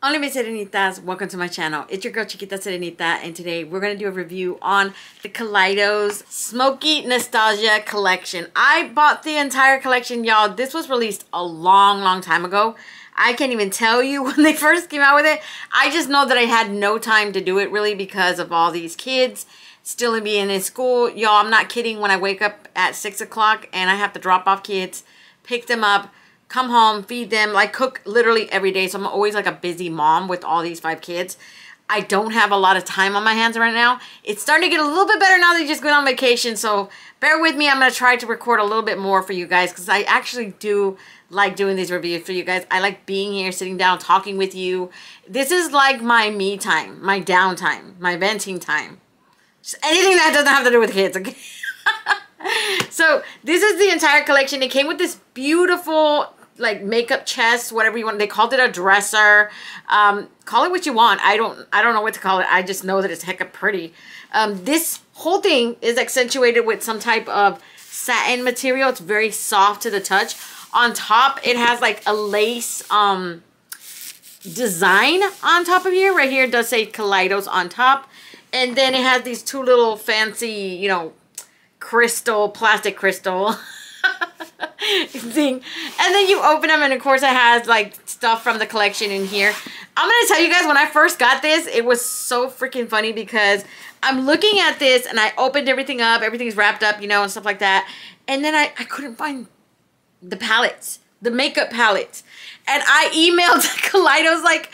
Hola mis serenitas, welcome to my channel. It's your girl Chiquita Serenita, and today we're going to do a review on the Kaleidos Smokey Nostalgia Collection. I bought the entire collection, y'all. This was released a long time ago. I can't even tell you when they first came out with it. I just know that I had no time to do it really because of all these kids still being in school. Y'all, I'm not kidding. When I wake up at 6 o'clock and I have to drop off kids, pick them up, come home, feed them, like cook literally every day. So I'm always like a busy mom with all these 5 kids. I don't have a lot of time on my hands right now. It's starting to get a little bit better now that you just went on vacation. So bear with me. I'm going to try to record a little bit more for you guys because I actually do like doing these reviews for you guys. I like being here, sitting down, talking with you. This is like my me time, my downtime, my venting time. Just anything that doesn't have to do with kids, okay? So this is the entire collection. It came with this beautiful like makeup chest, whatever you want. They called it a dresser. Call it what you want. I don't know what to call it. I just know that it's hecka pretty. This whole thing is accentuated with some type of satin material. It's very soft to the touch. On top, it has like a lace design on top of here. Right here it does say Kaleidos on top. And then it has these 2 little fancy, you know, plastic crystal thing. And then you open them and of course it has like stuff from the collection in here. I'm gonna tell you guys, when I first got this, it was so freaking funny because I'm looking at this and I opened everything up, everything's wrapped up, you know, and stuff like that. And then I couldn't find the palettes, the makeup palettes. And I emailed Kaleidos like,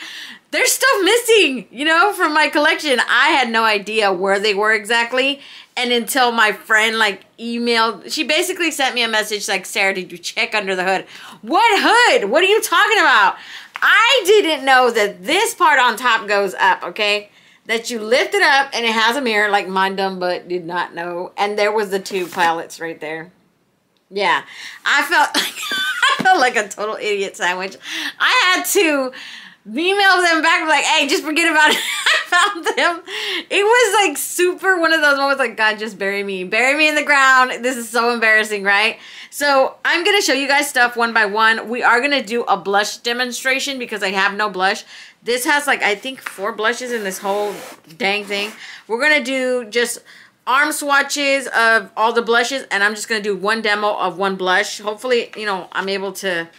there's stuff missing, you know, from my collection. I had no idea where they were exactly. And until my friend like emailed, she basically sent me a message like, Sarah, did you check under the hood? What hood? What are you talking about? I didn't know that this part on top goes up, okay? That you lift it up and it has a mirror, like my dumb butt did not know. And there was the 2 palettes right there. Yeah, I felt like a total idiot sandwich. I had to email them back like, hey, just forget about it. I found them. It was like super one of those moments like, God, just bury me in the ground. This is so embarrassing, right? So I'm going to show you guys stuff one by one. We are going to do a blush demonstration because I have no blush. This has like, I think 4 blushes in this whole dang thing. We're going to do just arm swatches of all the blushes, and I'm just going to do one demo of one blush. Hopefully, you know, I'm able to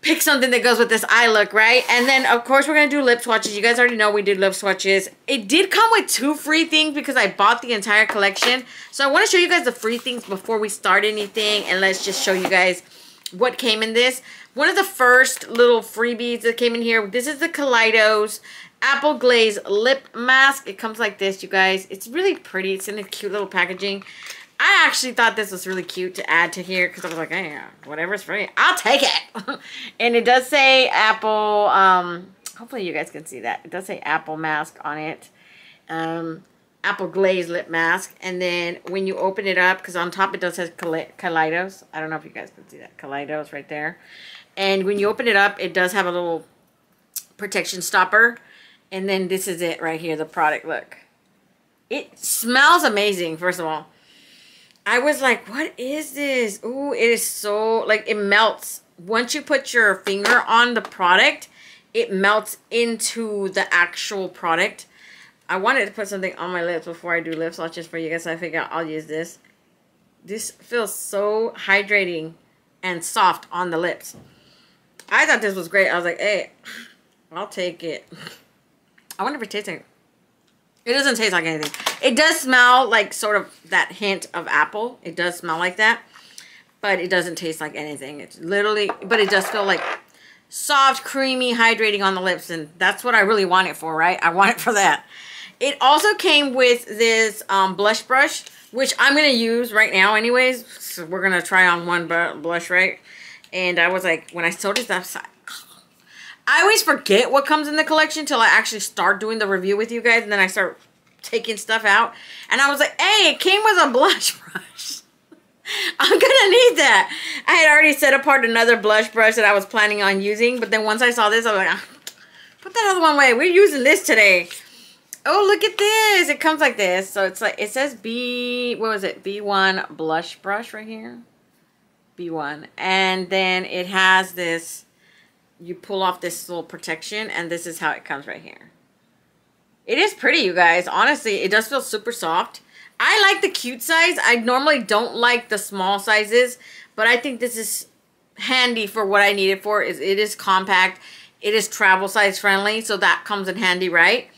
pick something that goes with this eye look, right? And then, of course, we're going to do lip swatches. You guys already know we did lip swatches. It did come with 2 free things because I bought the entire collection. So I want to show you guys the free things before we start anything, and let's just show you guys what came in this. One of the first little freebies that came in here, this is the Kaleidos Apple Glaze Lip Mask. It comes like this, you guys. It's really pretty. It's in a cute little packaging. I actually thought this was really cute to add to here because I was like, hey, whatever's free, I'll take it. And it does say Apple, hopefully you guys can see that. It does say Apple Mask on it. Apple Glaze Lip Mask. And then when you open it up, because on top it does say Kaleidos. I don't know if you guys can see that. Kaleidos right there. And when you open it up, it does have a little protection stopper. And then this is it right here, the product. Look. It smells amazing, first of all. I was like, what is this? Ooh, it is so, like, it melts. Once you put your finger on the product, it melts into the actual product. I wanted to put something on my lips before I do lip swatches for you guys, so I figured I'll use this. This feels so hydrating and soft on the lips. I thought this was great. I was like, hey, I'll take it. I wonder if it tastes like, it doesn't taste like anything. It does smell like sort of that hint of apple. It does smell like that. But it doesn't taste like anything. It's literally, but it does feel like soft, creamy, hydrating on the lips. And that's what I really want it for, right? I want it for that. It also came with this blush brush, which I'm going to use right now anyways. So we're going to try on one blush, right? And I was like, when I saw this, I always forget what comes in the collection until I actually start doing the review with you guys. And then I start taking stuff out. And I was like, hey, it came with a blush brush. I'm going to need that. I had already set apart another blush brush that I was planning on using. But then once I saw this, I was like, put that other one away. We're using this today. Oh, look at this. It comes like this. So it's like, it says B1 blush brush right here. B1. And then it has this you pull off this little protection, and this is how it comes right here. It is pretty, you guys. Honestly, it does feel super soft. I like the cute size. I normally don't like the small sizes, but I think this is handy for what I need it for. It is compact. It is travel size friendly, so that comes in handy, right?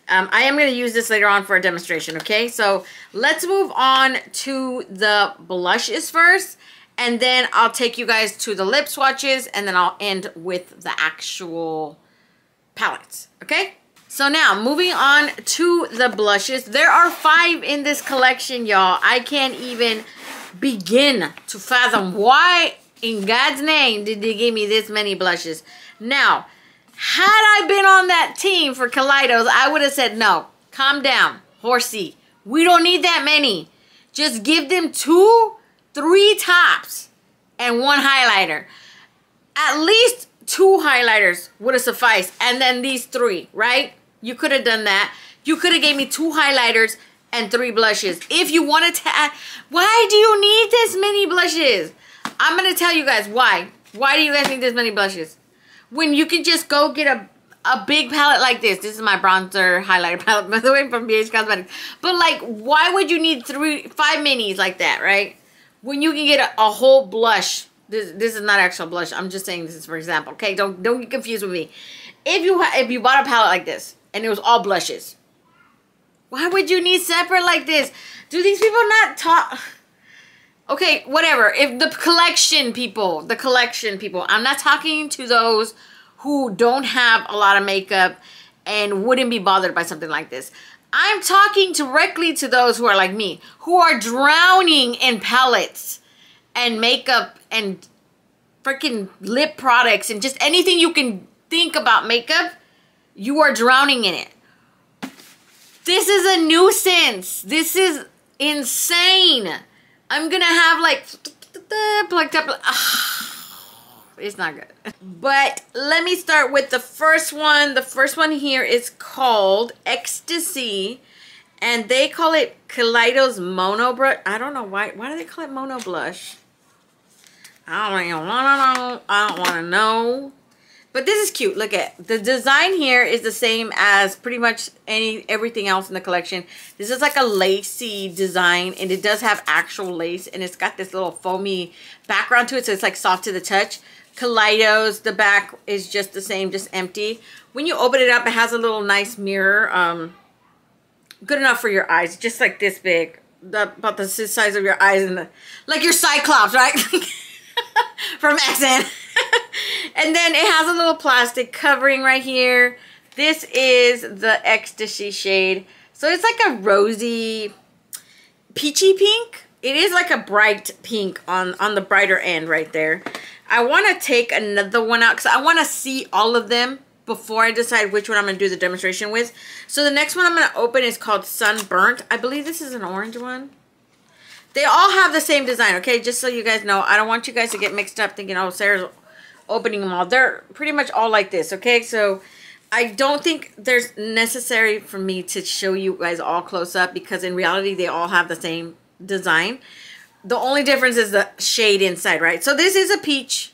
I am going to use this later on for a demonstration, okay? So let's move on to the blushes first, and then I'll take you guys to the lip swatches, and then I'll end with the actual palettes, okay? So now, moving on to the blushes. There are 5 in this collection, y'all. I can't even begin to fathom why in God's name did they give me this many blushes. Now, had I been on that team for Kaleidos, I would have said, no, calm down, horsey. We don't need that many. Just give them 2, 3 tops and 1 highlighter. At least 2 highlighters would have sufficed. And then these 3, right? You could have done that. You could have gave me 2 highlighters and 3 blushes. If you wanted to add, why do you need this many blushes? I'm going to tell you guys why. Why do you guys need this many blushes? When you can just go get a big palette like this. This is my bronzer highlighter palette, by the way, from BH Cosmetics. But like, why would you need 5 minis like that, right? When you can get a whole blush. This is not actual blush. I'm just saying this is for example. Okay, don't get confused with me. If you bought a palette like this and it was all blushes, why would you need separate like this? Do these people not talk? Okay, whatever. If the collection people, I'm not talking to those who don't have a lot of makeup and wouldn't be bothered by something like this. I'm talking directly to those who are like me, who are drowning in palettes and makeup and freaking lip products and just anything you can think about makeup. You are drowning in it. This is a nuisance. This is insane. I'm gonna have like plucked up. It's not good. But let me start with the first one. The first one here is called Ecstasy, and they call it Kaleidos Mono Brush. I don't know why. Why do they call it Mono Blush? I don't even want to know. I don't want to know. But this is cute. Look at the design here is the same as pretty much everything else in the collection. This is like a lacy design, and it does have actual lace, and it's got this little foamy background to it, so it's like soft to the touch. Kaleidos, the back is just the same, just empty. When you open it up, it has a little nice mirror, good enough for your eyes, just like this big, about the size of your eyes, and like your Cyclops, right? From X-Men. And then it has a little plastic covering right here. This is the Ecstasy shade. So it's like a rosy, peachy pink. It is like a bright pink on the brighter end right there. I want to take another one out because I want to see all of them before I decide which one I'm going to do the demonstration with. So the next one I'm going to open is called Sunburnt. I believe this is an orange one. They all have the same design, okay? Just so you guys know. I don't want you guys to get mixed up thinking, oh, Sarah's opening them all. They're pretty much all like this, okay? So I don't think there's necessary for me to show you guys all close up because in reality they all have the same design. The only difference is the shade inside, right? So this is a peach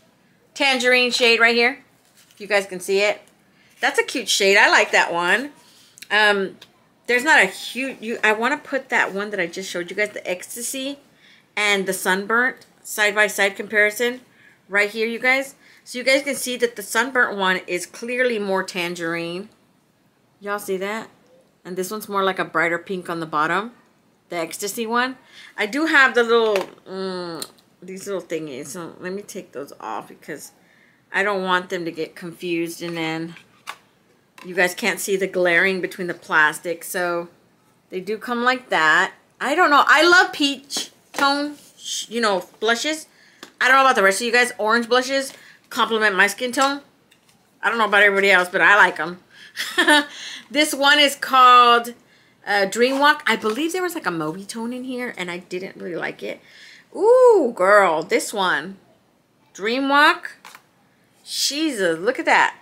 tangerine shade right here. If you guys can see it. That's a cute shade. I like that one. There's not a huge... I want to put that one that I just showed you guys, the Ecstasy and the Sunburnt side-by-side comparison right here, you guys. So you guys can see that the Sunburnt one is clearly more tangerine. Y'all see that? And this one's more like a brighter pink on the bottom. The Ecstasy one. I do have the little, these little thingies. So let me take those off because I don't want them to get confused and then you guys can't see the glaring between the plastic. So they do come like that. I don't know. I love peach tone, you know, blushes. I don't know about the rest of you guys. Orange blushes complement my skin tone. I don't know about everybody else, but I like them. This one is called Dream Walk. I believe there was like a mauve tone in here, and I didn't really like it. Ooh, girl, this one. Dream Walk. Jesus, look at that.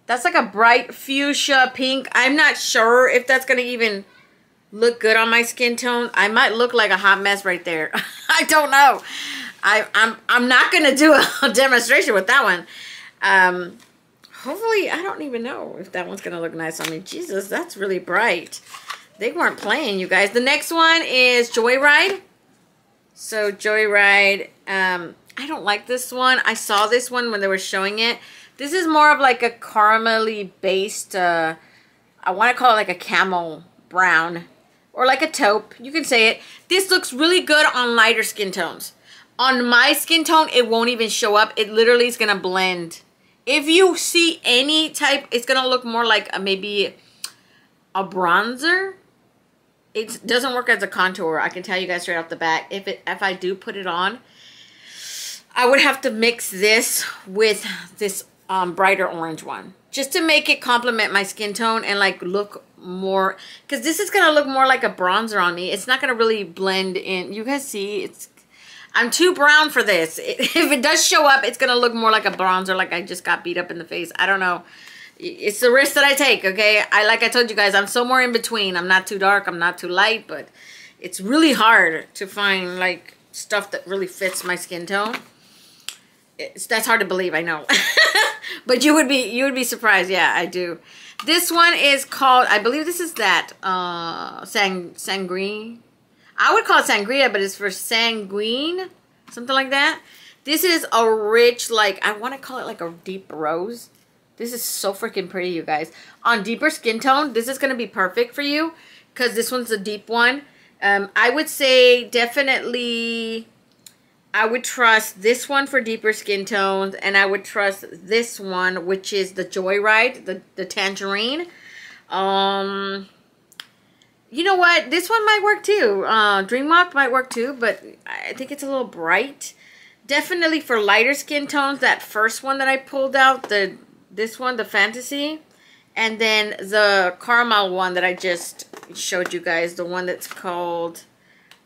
That's like a bright fuchsia pink. I'm not sure if that's going to even look good on my skin tone. I might look like a hot mess right there. I don't know. I'm not going to do a demonstration with that one. Hopefully, I don't even know if that one's going to look nice on me. Jesus, that's really bright. They weren't playing, you guys. The next one is Joyride. So, Joyride. I don't like this one. I saw this one when they were showing it. This is more of like a caramelly based, I want to call it like a camel brown. Or like a taupe. You can say it. This looks really good on lighter skin tones. On my skin tone, it won't even show up. It literally is going to blend. If you see any type, it's going to look more like maybe a bronzer. It doesn't work as a contour. I can tell you guys straight off the bat. If I do put it on, I would have to mix this with this brighter orange one. Just to make it complement my skin tone and like look more. Because this is going to look more like a bronzer on me. It's not going to really blend in. You guys see, I'm too brown for this. If it does show up, it's going to look more like a bronzer, like I just got beat up in the face. I don't know. It's the risk that I take, okay? Like I told you guys, I'm somewhere in between. I'm not too dark, I'm not too light, but it's really hard to find like stuff that really fits my skin tone. That's hard to believe, I know. But you would be surprised. Yeah, I do. This one is called, I believe this is that Sangreen. I would call it sangria, but it's for sanguine, something like that. This is a rich, like, I want to call it like a deep rose. This is so freaking pretty, you guys. On deeper skin tone, this is going to be perfect for you because this one's a deep one. I would say definitely I would trust this one for deeper skin tones, and I would trust this one, which is the Joyride, the tangerine. You know what? This one might work too. Dreamwalk might work too, but I think it's a little bright. Definitely for lighter skin tones, that first one that I pulled out, this one, the Fantasy, and then the caramel one that I just showed you guys, the one that's called,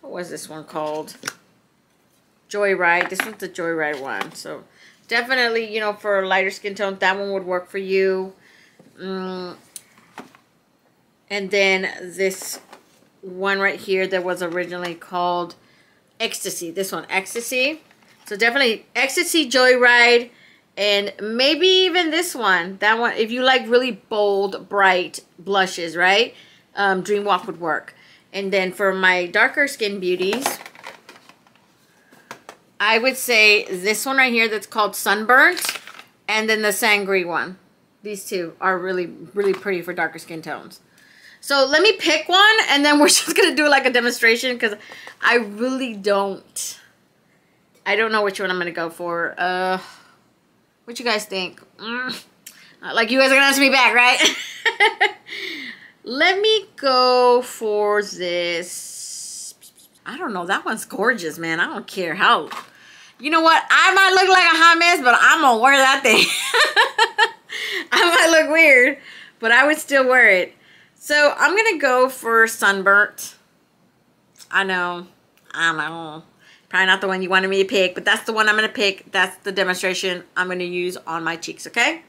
what was this one called? Joyride. This one's the Joyride one. So definitely, you know, for lighter skin tones, that one would work for you. And then this one right here that was originally called Ecstasy. This one, Ecstasy. So definitely Ecstasy, Joyride, and maybe even this one. That one, if you like really bold, bright blushes, right? Dreamwalk would work. And then for my darker skin beauties, I would say this one right here that's called Sunburnt, and then the Sangria one. These two are really, really pretty for darker skin tones. So let me pick one, and then we're just going to do like a demonstration because I really don't know which one I'm going to go for. What you guys think? Like you guys are going to ask me back, right? Let me go for this. I don't know. That one's gorgeous, man. I don't care how. You know what? I might look like a hot mess, but I'm going to wear that thing. I might look weird, but I would still wear it. So I'm going to go for Sunburnt. I know. Probably not the one you wanted me to pick, but that's the one I'm going to pick. That's the demonstration I'm going to use on my cheeks, okay?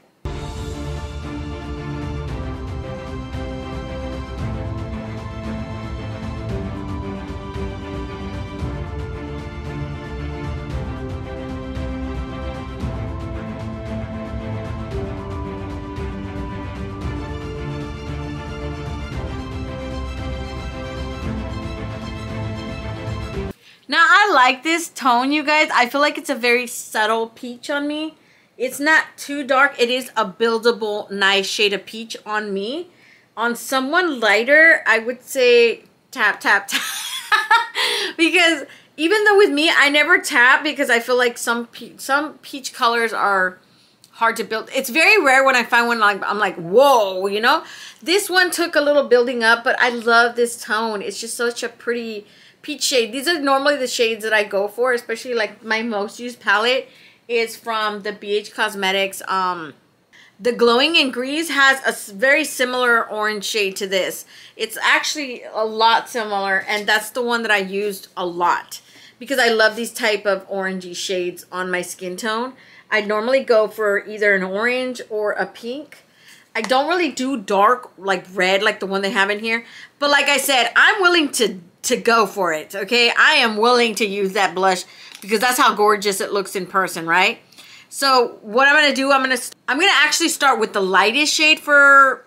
Now, I like this tone, you guys. I feel like it's a very subtle peach on me. It's not too dark. It is a buildable, nice shade of peach on me. On someone lighter, I would say tap, tap, tap. Because even though with me, I never tap because I feel like some peach colors are hard to build. It's very rare when I find one like I'm like, whoa, you know? This one took a little building up, but I love this tone. It's just such a pretty peach shade. These are normally the shades that I go for, especially like my most used palette is from the BH Cosmetics. The Glowing in Grease has a very similar orange shade to this. It's actually a lot similar, and that's the one that I used a lot because I love these type of orangey shades on my skin tone. I normally go for either an orange or a pink. I don't really do dark like red like the one they have in here, but like I said, I'm willing to go for it, okay? I am willing to use that blush because that's how gorgeous it looks in person, right? So what I'm gonna do, I'm gonna actually start with the lightest shade for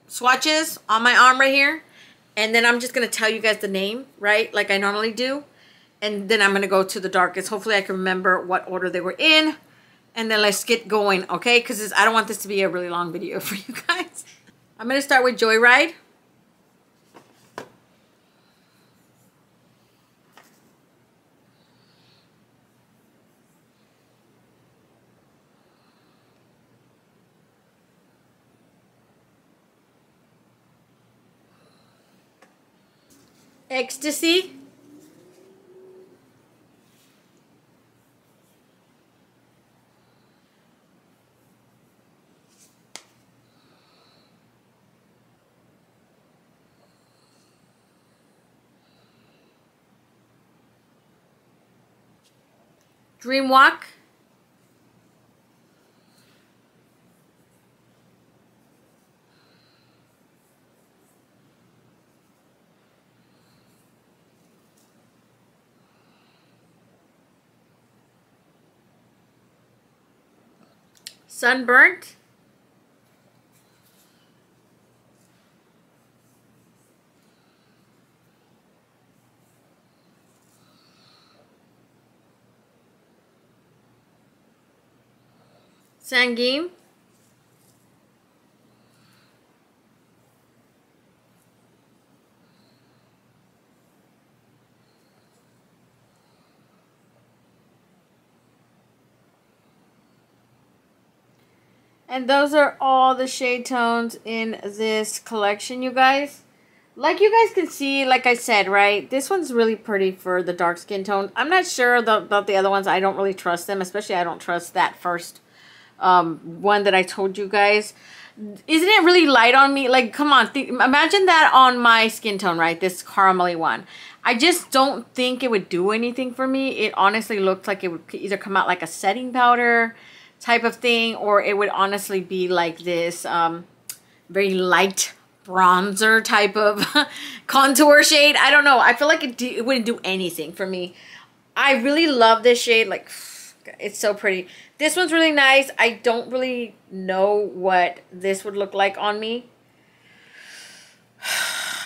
swatches on my arm right here. And then I'm just gonna tell you guys the name, right? Like I normally do. And then I'm gonna go to the darkest. Hopefully I can remember what order they were in. And then let's get going, okay? Because I don't want this to be a really long video for you guys. I'm gonna start with Joyride. Ecstasy. Dreamwalk. Sunburnt. Sanguine. And those are all the shade tones in this collection, you guys. Like you guys can see, like I said, right? This one's really pretty for the dark skin tone. I'm not sure about the other ones. I don't really trust them. Especially I don't trust that first one that I told you guys. Isn't it really light on me? Like, come on. Imagine that on my skin tone, right? This caramelly one. I just don't think it would do anything for me. It honestly looked like it would either come out like a setting powder type of thing, or it would honestly be like this very light bronzer type of contour shade. I don't know. I feel like it wouldn't do anything for me. I really love this shade. Like, it's so pretty. This one's really nice. I don't really know what this would look like on me.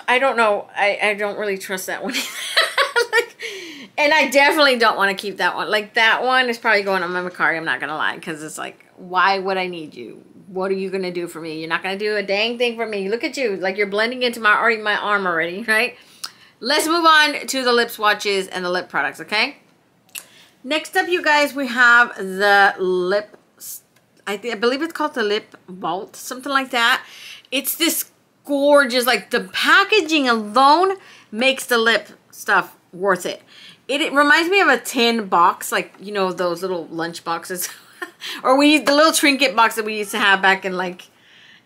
I don't know. I don't really trust that one. And I definitely don't want to keep that one. Like, that one is probably going on my Macari, I'm not going to lie. Because it's like, why would I need you? What are you going to do for me? You're not going to do a dang thing for me. Look at you. Like, you're blending into my arm already, right? Let's move on to the lip swatches and the lip products, okay? Next up, you guys, we have the lip... I believe it's called the Lip Vault. Something like that. It's this gorgeous... Like, the packaging alone makes the lip stuff worth it. It reminds me of a tin box, like, you know, those little lunch boxes. Or the little trinket box that we used to have back in, like,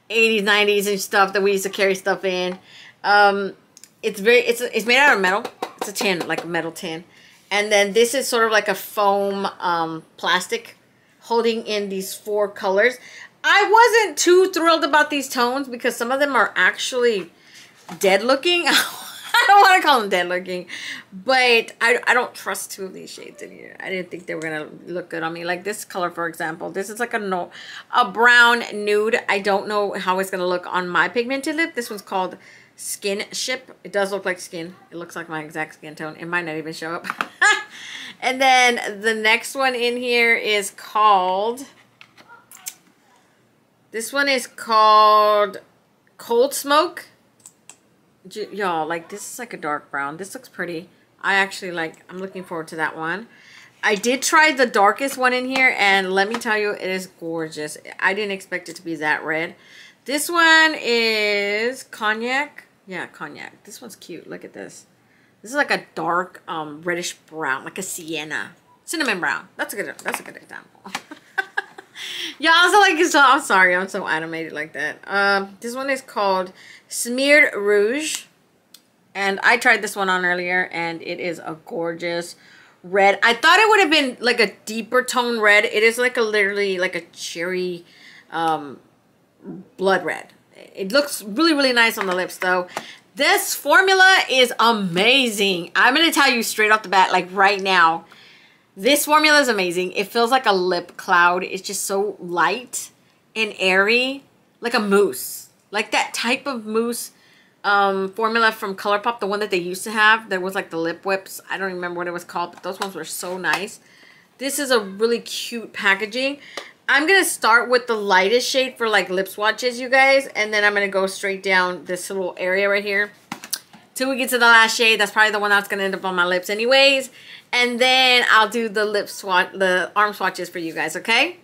80s, 90s and stuff that we used to carry stuff in. It's made out of metal. It's a tin, like a metal tin. And then this is sort of like a foam plastic holding in these 4 colors. I wasn't too thrilled about these tones because some of them are actually dead looking. I don't want to call them dead looking, but I don't trust 2 of these shades in here. I didn't think they were going to look good on me. Like this color, for example. This is like a brown nude. I don't know how it's going to look on my pigmented lip. This one's called Skin Ship. It does look like skin. It looks like my exact skin tone. It might not even show up. And then the next one in here is called... This one is called Cold Smoke. Y'all, like, this is like a dark brown. This looks pretty. I actually like, I'm looking forward to that one. I did try the darkest one in here, and let me tell you, it is gorgeous. I didn't expect it to be that red. This one is Cognac. Yeah, Cognac. This one's cute. Look at this. This is like a dark reddish brown, like a sienna. Cinnamon brown. That's a good example. Yeah, also like, I'm sorry, I'm so animated like that. This one is called Smeared Rouge. And I tried this one on earlier, and it is a gorgeous red. I thought it would have been like a deeper tone red. It is like literally like a cherry blood red. It looks really, really nice on the lips though. This formula is amazing. I'm going to tell you straight off the bat, like right now, This formula is amazing. It feels like a lip cloud. It's just so light and airy, like a mousse. Like that type of mousse formula from ColourPop, the one that they used to have. That was like the lip whips. I don't remember what it was called, but those ones were so nice. This is a really cute packaging. I'm going to start with the lightest shade for like lip swatches, you guys. And then I'm going to go straight down this little area right here. Till we get to the last shade. That's probably the one that's going to end up on my lips anyways. And then I'll do the lip swatch, the arm swatches for you guys, okay?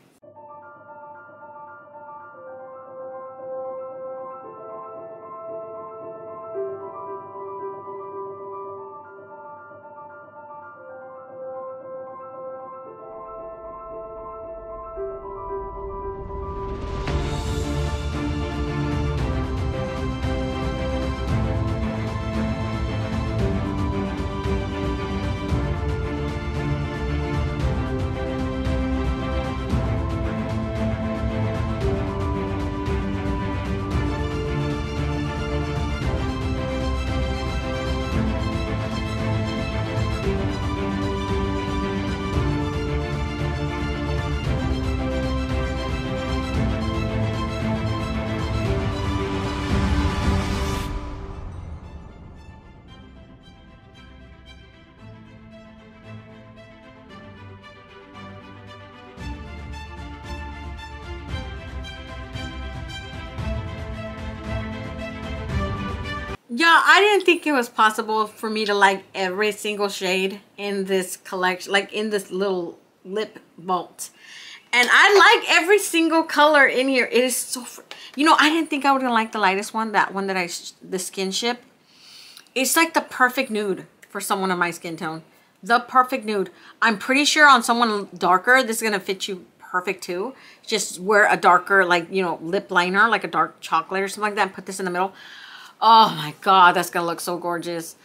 Yeah, I didn't think it was possible for me to like every single shade in this collection, like in this little lip vault. And I like every single color in here. It is so, you know, I didn't think I would like the lightest one, that one that the Skinship. It's like the perfect nude for someone of my skin tone. The perfect nude. I'm pretty sure on someone darker, this is going to fit you perfect too. Just wear a darker, like, you know, lip liner, like a dark chocolate or something like that, and put this in the middle. Oh my God, that's gonna look so gorgeous.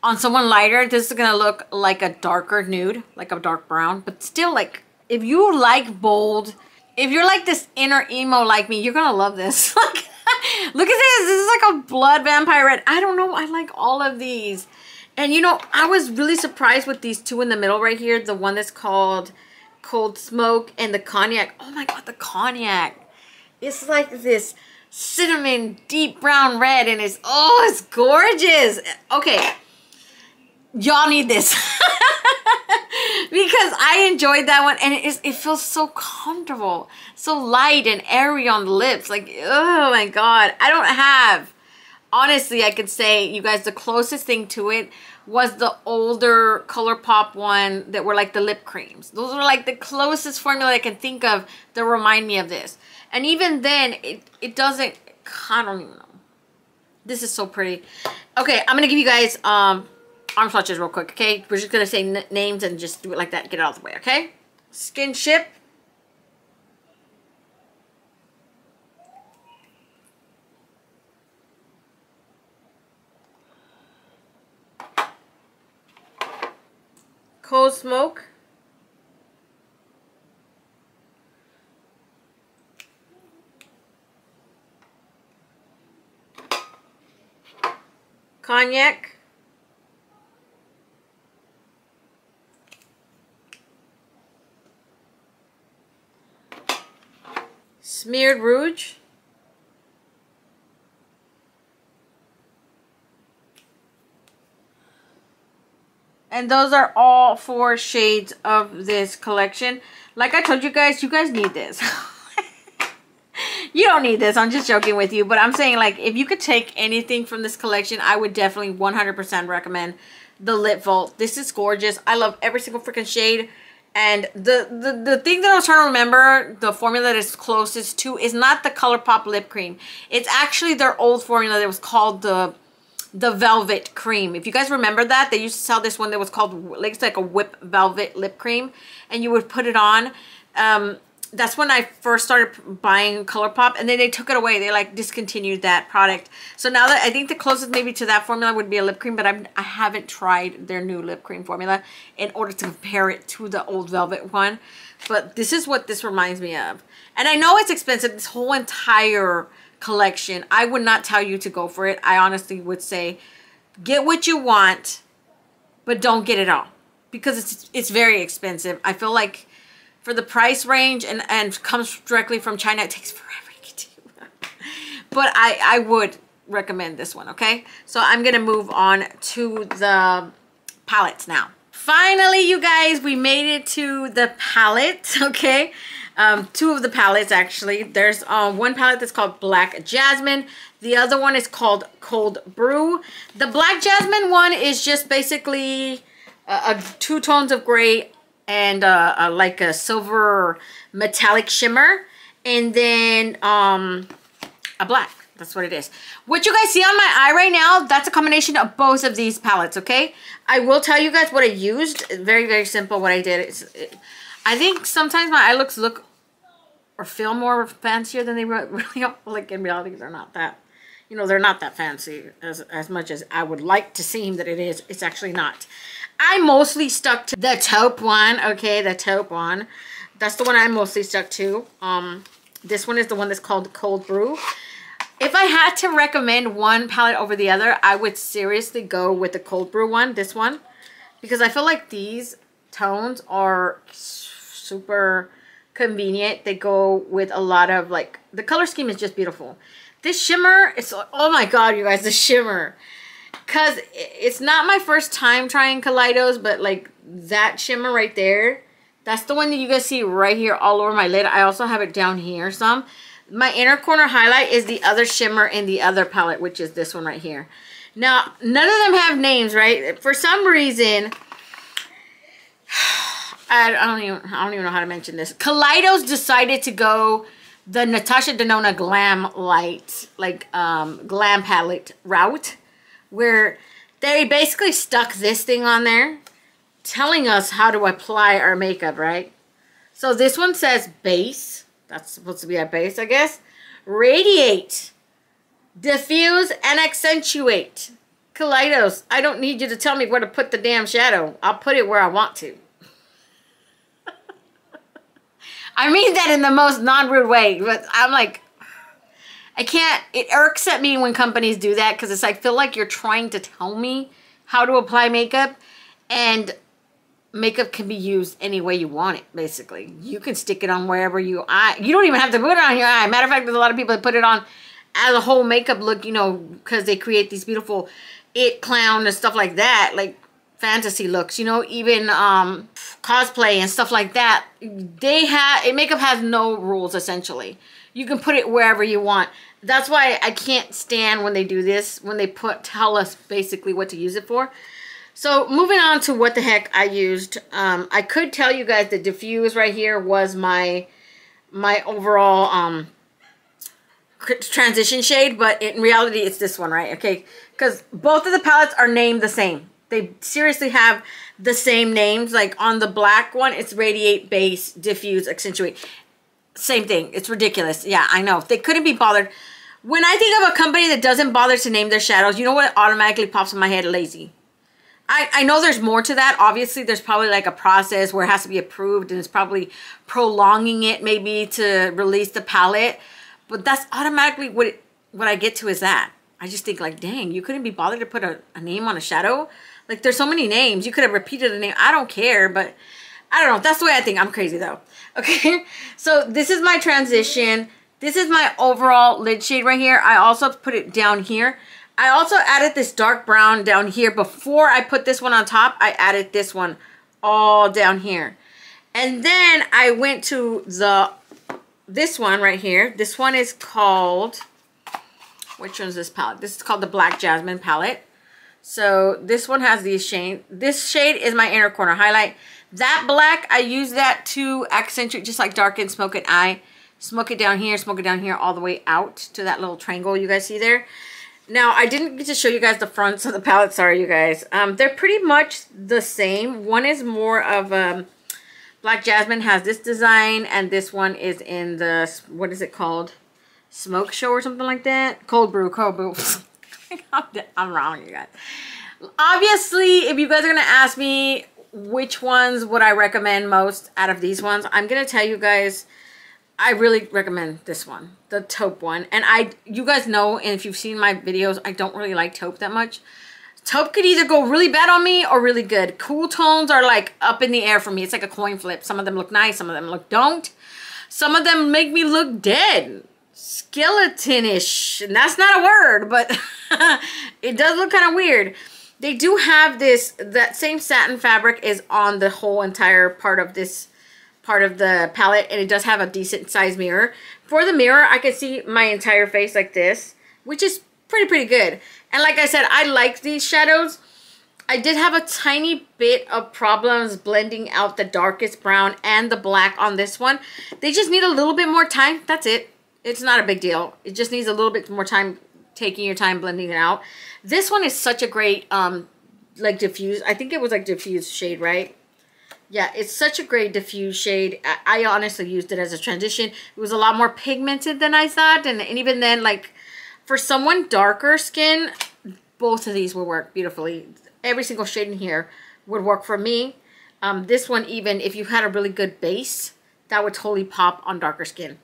On someone lighter, this is gonna look like a darker nude, like a dark brown, but still, like, if you like bold, if you're like this inner emo like me, you're gonna love this. Look at this. This is like a blood vampire red. I don't know. I like all of these. And you know, I was really surprised with these two in the middle right here. The one that's called Cold Smoke and the Cognac. Oh my God, the Cognac. It's like this cinnamon deep brown red, and it's gorgeous. Okay, y'all need this because I enjoyed that one, and it feels so comfortable, so light and airy on the lips. Like, oh my God, I don't have, honestly, I could say, you guys, the closest thing to it was the older ColourPop one that were like the lip creams. Those were like the closest formula I can think of that remind me of this. And even then, it doesn't, I don't even know. This is so pretty. Okay, I'm going to give you guys arm swatches real quick, okay? We're just going to say names and just do it like that. Get it out of the way, okay? Skinship. Cold Smoke. Cognac. Smeared Rouge. And those are all 4 shades of this collection. Like I told you guys need this. You don't need this. I'm just joking with you. But I'm saying, like, if you could take anything from this collection, I would definitely 100% recommend the Lip Vault. This is gorgeous. I love every single freaking shade. And the thing that I was trying to remember, the formula that is closest to, is not the ColourPop lip cream. It's actually their old formula that was called the Velvet Cream. If you guys remember that, they used to sell this one that was called, like, it's like a whip velvet lip cream. And you would put it on. That's when I first started buying ColourPop, and then they took it away. They like discontinued that product. So now that I think the closest maybe to that formula would be a lip cream, but I haven't tried their new lip cream formula in order to compare it to the old velvet one. But this is what this reminds me of. And I know it's expensive, this whole entire collection. I would not tell you to go for it. I honestly would say get what you want, but don't get it all. because it's very expensive. I feel like for the price range and comes directly from China, it takes forever to get to you. But I would recommend this one, okay? So I'm gonna move on to the palettes now. Finally, you guys, we made it to the palette, okay? Two of the palettes, actually. There's one palette that's called Black Jasmine. The other one is called Cold Brew. The Black Jasmine one is just basically two tones of gray and like a silver metallic shimmer. And then a black. That's what it is. What you guys see on my eye right now, that's a combination of both of these palettes, okay? I will tell you guys what I used. Very, very simple what I did. I think sometimes my eye looks look or feel more fancier than they really are. Like in reality, they're not that, you know, they're not that fancy as much as I would like to seem that it is. It's actually not. I mostly stuck to the taupe one, okay? The taupe one. That's the one I mostly stuck to. This one is the one that's called Cold Brew. If I had to recommend one palette over the other, I would seriously go with the Cold Brew one, this one. Because I feel like these tones are super convenient. They go with a lot of, like, the color scheme is just beautiful. This shimmer, it's, oh my god, you guys, the shimmer. Because it's not my first time trying Kaleidos, but, like, that shimmer right there, that's the one that you guys see right here all over my lid. I also have it down here some. My inner corner highlight is the other shimmer in the other palette, which is this one right here. Now, none of them have names, right? For some reason, I don't even know how to mention this. Kaleidos decided to go the Natasha Denona Glam Light, like glam palette route, where they basically stuck this thing on there, telling us how to apply our makeup, right? So this one says base. That's supposed to be a base, I guess. Radiate, diffuse, and accentuate. Kaleidos, I don't need you to tell me where to put the damn shadow. I'll put it where I want to. I mean that in the most non-rude way, but I'm like, I can't, it irks at me when companies do that because it's like, I feel like you're trying to tell me how to apply makeup, and makeup can be used any way you want it, basically. You can stick it on wherever you don't even have to put it on your eye. Matter of fact, there's a lot of people that put it on as a whole makeup look, you know, because they create these beautiful it clown and stuff like that, like fantasy looks, you know, even cosplay and stuff like that. Makeup has no rules, essentially. You can put it wherever you want. That's why I can't stand when they do this, when they tell us basically what to use it for. So moving on to what the heck I used. I could tell you guys the diffuse right here was my overall transition shade, but in reality it's this one, right? Okay, because both of the palettes are named the same. They seriously have the same names. Like on the black one, it's Radiate, Base, Diffuse, Accentuate. Same thing. It's ridiculous. Yeah, I know. They couldn't be bothered. When I think of a company that doesn't bother to name their shadows, you know what automatically pops in my head? Lazy. I know there's more to that. Obviously, there's probably like a process where it has to be approved, and it's probably prolonging it maybe to release the palette. But that's automatically what I get to is that. I just think like, dang, you couldn't be bothered to put a name on a shadow? Like, there's so many names. You could have repeated a name. I don't care, but I don't know. That's the way I think. I'm crazy, though. Okay? So this is my transition. This is my overall lid shade right here. I also put it down here. I also added this dark brown down here. Before I put this one on top, I added this one all down here. And then I went to this one right here. This one is called, which one's this palette? This is called the Black Jasmine palette. So this one has these shades. This shade is my inner corner highlight. That black, I use that to accentuate, just like darken, smoke it eye. Smoke it down here, all the way out to that little triangle you guys see there. Now, I didn't get to show you guys the fronts of the palette. Sorry, you guys. They're pretty much the same. One is more of Black Jasmine has this design, and this one is in the, what is it called? Smoke Show or something like that? Cold Brew, Cold Brew. I'm wrong, you guys. Obviously, if you guys are going to ask me which ones would I recommend most out of these ones, I'm going to tell you guys, I really recommend this one, the taupe one. And you guys know, and if you've seen my videos, I don't really like taupe that much. Taupe could either go really bad on me or really good. Cool tones are like up in the air for me. It's like a coin flip. Some of them look nice. Some of them don't. Some of them make me look dead. Skeleton-ish. And that's not a word, but it does look kind of weird. They do have this, that same satin fabric is on the whole entire part of this part of the palette, and it does have a decent size mirror. For the mirror, I can see my entire face like this, which is pretty good. And like I said, I like these shadows. I did have a tiny bit of problems blending out the darkest brown and the black on this one. They just need a little bit more time. That's it. It's not a big deal. It just needs a little bit more time, taking your time blending it out. This one is such a great, like diffuse. I think it was like diffuse shade, right? Yeah, it's such a great diffuse shade. I honestly used it as a transition. It was a lot more pigmented than I thought. And even then, like, for someone darker skin, both of these will work beautifully. Every single shade in here would work for me. This one, even if you had a really good base, that would totally pop on darker skin.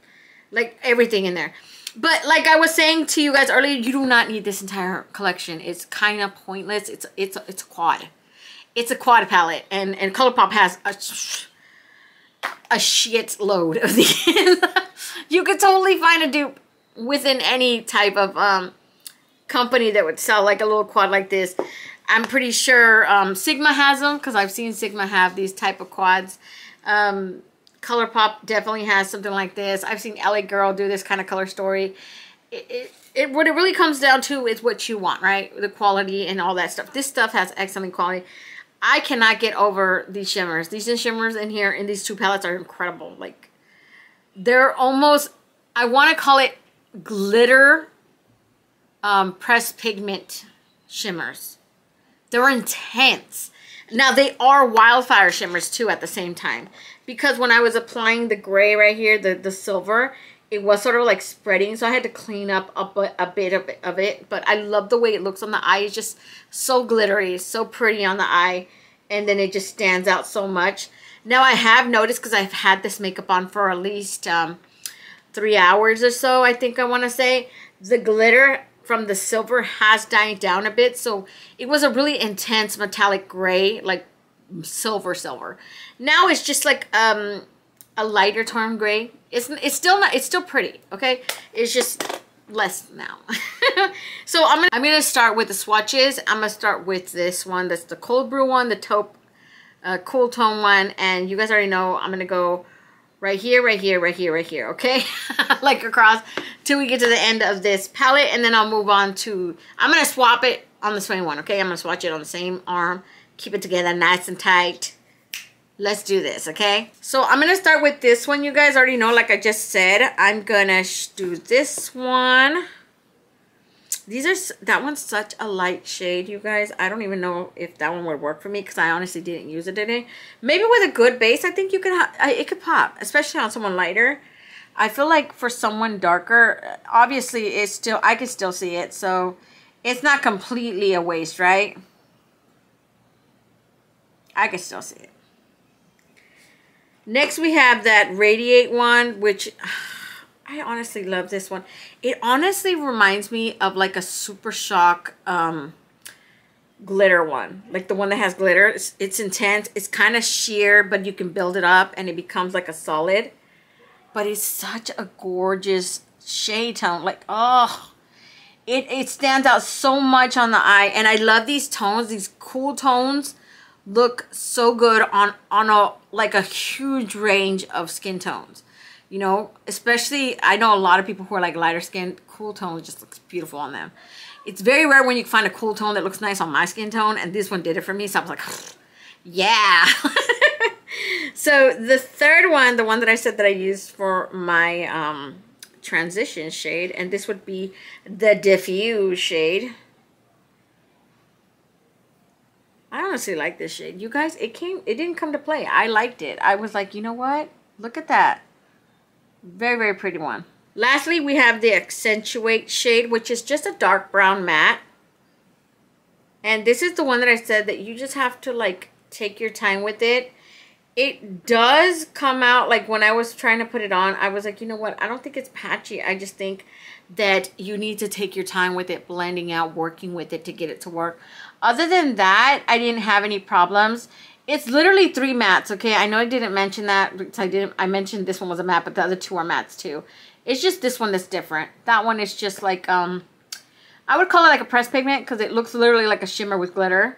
Like, everything in there. But like I was saying to you guys earlier, you do not need this entire collection. It's kind of pointless. It's a quad. It's a quad palette, and ColourPop has a shit load of these. You could totally find a dupe within any type of company that would sell like a little quad like this. I'm pretty sure Sigma has them, because I've seen Sigma have these type of quads. ColourPop definitely has something like this. I've seen LA Girl do this kind of color story. What it really comes down to is what you want, right? The quality and all that stuff. This stuff has excellent quality. I cannot get over these shimmers. These shimmers in here in these two palettes are incredible. Like, they're almost, I want to call it glitter pressed pigment shimmers. They're intense. Now, they are wildfire shimmers too at the same time. Because when I was applying the gray right here, the silver, it was sort of like spreading. So I had to clean up a bit of it. But I love the way it looks on the eye. It's just so glittery, so pretty on the eye. And then it just stands out so much. Now, I have noticed, because I've had this makeup on for at least 3 hours or so, I think I want to say, the glitter from the silver has died down a bit. So it was a really intense metallic gray, like silver. Now it's just like a lighter tone gray. It's still pretty, okay? It's just less now. So I'm gonna start with the swatches. I'm gonna start with this one. That's the cold brew one, the taupe cool tone one, and you guys already know I'm gonna go right here, okay? Like across till we get to the end of this palette, and then I'll move on to, I'm gonna swap it on the same one, okay? I'm gonna swatch it on the same arm, keep it together nice and tight. Let's do this, okay? So I'm gonna start with this one. You guys already know, like I just said, I'm gonna do this one. That one's such a light shade, you guys. I don't even know if that one would work for me, because I honestly didn't use it today. Maybe with a good base, I think you could it could pop, especially on someone lighter. I feel like for someone darker, obviously it's still, I can still see it, so it's not completely a waste, right? I can still see it. Next, we have that Radiate one, which I honestly love this one. It honestly reminds me of like a Super Shock glitter one. Like the one that has glitter. It's intense. It's kind of sheer, but you can build it up and it becomes like a solid. But it's such a gorgeous shade tone. Like, oh, it stands out so much on the eye. And I love these tones, these cool tones. Look so good on a huge range of skin tones, you know, especially I know a lot of people who are like lighter skin. Cool tone just looks beautiful on them. It's very rare when you find a cool tone that looks nice on my skin tone, and this one did it for me, so I was like, yeah. So the third one, the one that I said that I used for my transition shade, and this would be the diffuse shade. I honestly like this shade. You guys, it didn't come to play. I liked it. I was like, you know what? Look at that. Very pretty one. Lastly, we have the Accentuate shade, which is just a dark brown matte. And this is the one that I said that you just have to like take your time with it. It does come out, like when I was trying to put it on, I was like, you know what? I don't think it's patchy. I just think that you need to take your time with it, blending out, working with it to get it to work. Other than that, I didn't have any problems. It's literally 3 mattes, okay? I know I didn't mention that because I mentioned this one was a matte, but the other 2 are mattes too. It's just this one that's different. That one is just like, I would call it like a pressed pigment because it looks literally like a shimmer with glitter.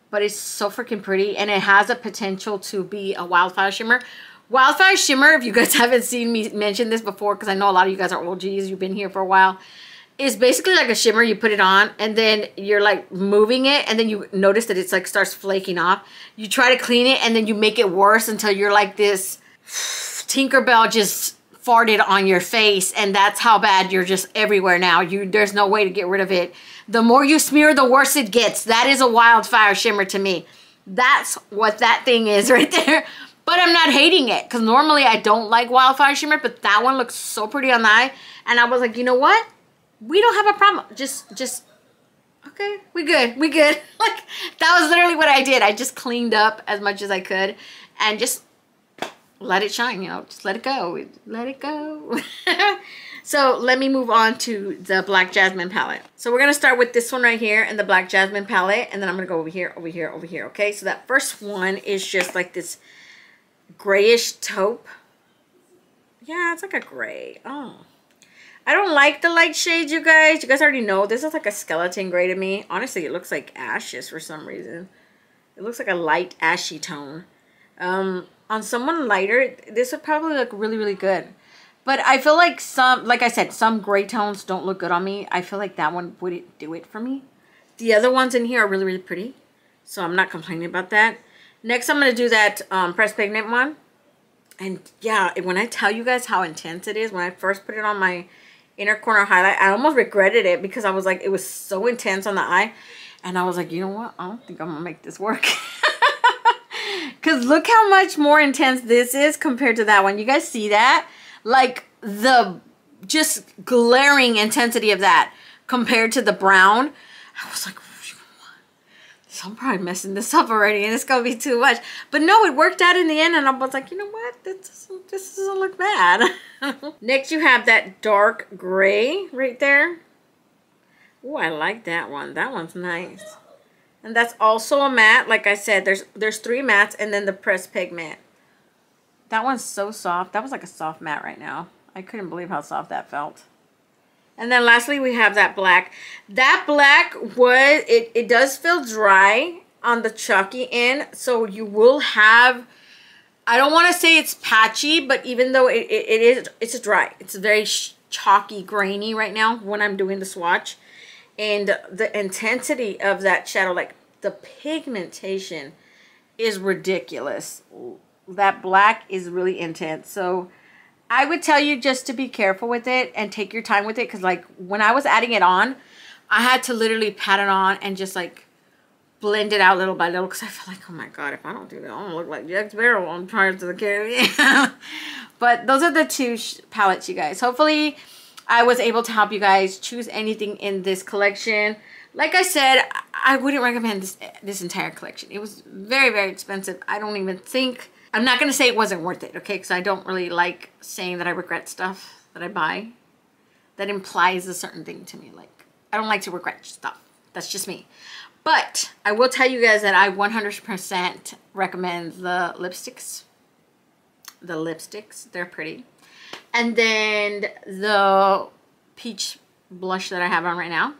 But it's so freaking pretty, and it has a potential to be a wildfire shimmer. Wildfire shimmer, if you guys haven't seen me mention this before, because I know a lot of you guys are OGs, you've been here for a while, is basically like a shimmer. You put it on, and then you're like moving it, and then you notice that it's like starts flaking off. You try to clean it, and then you make it worse until you're like this Tinkerbell just farted on your face, and that's how bad you're just everywhere now. There's no way to get rid of it. The more you smear, the worse it gets. That is a wildfire shimmer to me. That's what that thing is right there. But I'm not hating it, because normally I don't like wildfire shimmer, but that one looks so pretty on the eye. And I was like, you know what? We don't have a problem. Just okay, we good. We good. Like, that was literally what I did. I just cleaned up as much as I could and just let it shine, you know, just let it go. Let it go. So let me move on to the Black Jasmine palette. So we're going to start with this one right here and the Black Jasmine palette. And then I'm going to go over here, over here, over here. Okay, so that first one is just like this grayish taupe. Yeah, it's like a gray. Oh, I don't like the light shades, you guys. You guys already know this is like a skeleton gray to me. Honestly, it looks like ashes for some reason. It looks like a light ashy tone. On someone lighter, this would probably look really, really good. But I feel like like I said, some gray tones don't look good on me. I feel like that one wouldn't do it for me. The other ones in here are really, really pretty. So I'm not complaining about that. Next, I'm going to do that pressed pigment one. And yeah, when I tell you guys how intense it is, when I first put it on my inner corner highlight, I almost regretted it because I was like, it was so intense on the eye. And I was like, you know what? I don't think I'm going to make this work. Because look how much more intense this is compared to that one. You guys see that? Like the just glaring intensity of that compared to the brown. I was like, I'm probably messing this up already and it's going to be too much. But no, it worked out in the end and I was like, you know what? This doesn't look bad. Next, you have that dark gray right there. Oh, I like that one. That one's nice. And that's also a matte. Like I said, there's 3 mattes and then the pressed pigment. That one's so soft. That was like a soft matte right now. I couldn't believe how soft that felt. And then lastly, we have that black. That black was, it does feel dry on the chalky end. So you will have, I don't want to say it's patchy, but even though it's dry. It's very chalky, grainy right now when I'm doing the swatch. And the intensity of that shadow, like the pigmentation is ridiculous. That black is really intense. So I would tell you just to be careful with it and take your time with it. Because like when I was adding it on, I had to literally pat it on and just like blend it out little by little. Because I feel like, oh my God, if I don't do that, I'm going to look like Jack Sparrow on Pirates of the Caribbean. But those are the 2 palettes, you guys. Hopefully I was able to help you guys choose anything in this collection. Like I said, I wouldn't recommend this entire collection. It was very, very expensive. I don't even think, I'm not going to say it wasn't worth it, okay? Because I don't really like saying that I regret stuff that I buy. That implies a certain thing to me. Like, I don't like to regret stuff. That's just me. But I will tell you guys that I 100% recommend the lipsticks. The lipsticks, they're pretty. And then the peach blush that I have on right now.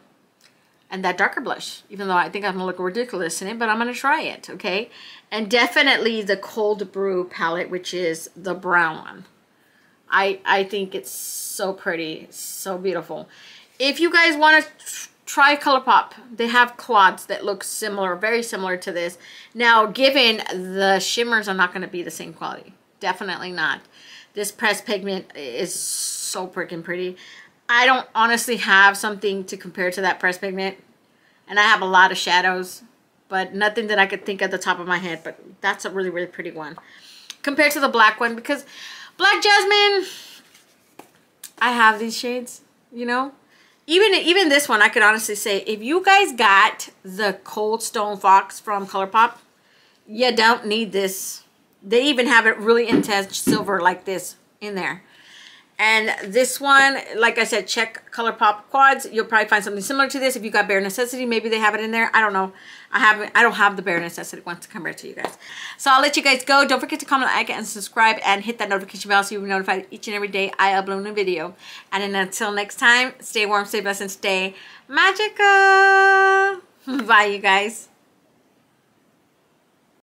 And that darker blush. Even though I think I'm going to look ridiculous in it. But I'm going to try it. Okay. And definitely the Cold Brew palette. Which is the brown one. I think it's so pretty. So beautiful. If you guys want to try ColourPop. They have quads that look similar. Very similar to this. Now given the shimmers are not going to be the same quality. Definitely not. This pressed pigment is so freaking pretty. I don't honestly have something to compare to that pressed pigment. And I have a lot of shadows. But nothing that I could think at the top of my head. But that's a really, really pretty one. Compared to the black one. Because Black Jasmine, I have these shades, you know. Even this one, I could honestly say, if you guys got the Cold Stone Fox from ColourPop, you don't need this. They even have it really intense silver like this in there. And this one, like I said, check ColourPop quads. You'll probably find something similar to this. If you got Bare Necessity, maybe they have it in there. I don't know. I don't have the Bare Necessity one to compare to you guys. So I'll let you guys go. Don't forget to comment, like, and subscribe, and hit that notification bell so you'll be notified each and every day I upload a new video. And then until next time, stay warm, stay blessed, and stay magical. Bye, you guys.